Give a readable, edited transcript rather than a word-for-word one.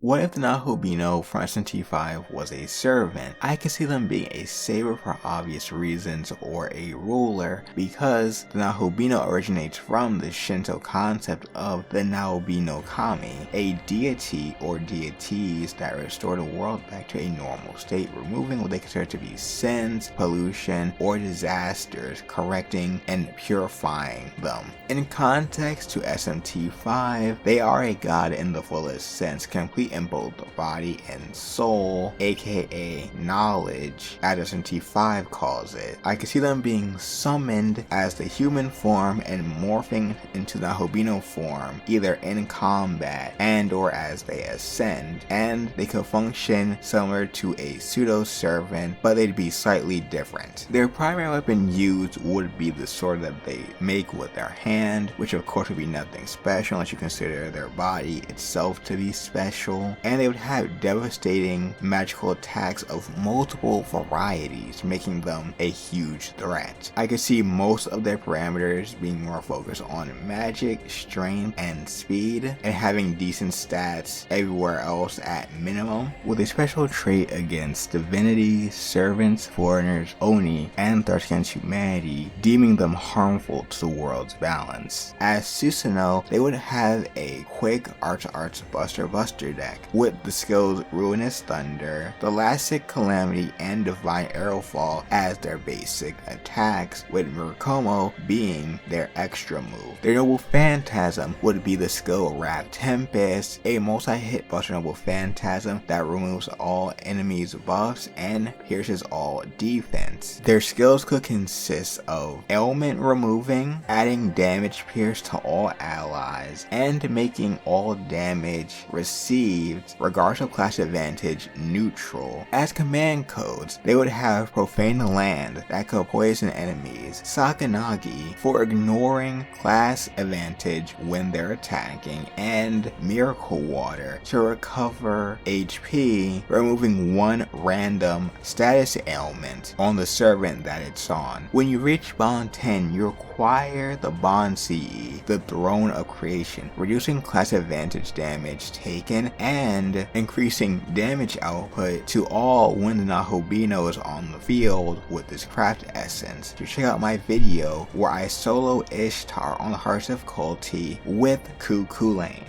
What if the Nahobino from SMT 5 was a servant? I can see them being a savior for obvious reasons, or a ruler, because the Nahobino originates from the Shinto concept of the Naobi-No-Kami, a deity or deities that restore the world back to a normal state, removing what they consider to be sins, pollution, or disasters, correcting and purifying them. In context to SMT 5, they are a god in the fullest sense, complete in both the body and soul, aka knowledge, as SMT 5 calls it. I can see them being summoned as the human form and morphing into the Nahobino form, either in combat and or as they ascend, and they could function similar to a pseudo-servant, but they'd be slightly different. Their primary weapon used would be the sword that they make with their hand, which of course would be nothing special unless you consider their body itself to be special, and they would have devastating magical attacks of multiple varieties, making them a huge threat. I could see most of their parameters being more focused on magic, strength, and speed, and having decent stats everywhere else at minimum, with a special trait against divinity, servants, foreigners, oni, and threats against humanity, deeming them harmful to the world's balance. As Susanoo, they would have a quick arch buster deck with the skills Ruinous Thunder, Elastic Calamity, and Divine Arrowfall as their basic attacks, with Murakumo being their extra move. Their noble Phantasm would be the skill Wrath Tempest, a multi-hit buster noble Phantasm that removes all enemies' buffs and pierces all defense. Their skills could consist of ailment removing, adding damage pierce to all allies, and making all damage received, regardless of class advantage, neutral. As command codes, they would have Profane the Land that could poison enemies, Sakanagi for ignoring class advantage when they're attacking, and Miracle Water to recover HP, removing one random status ailment on the servant that it's on. When you reach Bond 10, you acquire the Bond CE, the Throne of Creation, reducing class advantage damage taken and increasing damage output to all when the Nahobino is on the field with this craft essence. To check out my video where I solo Ishtar on the hardest difficulty with Cuckoo Lane.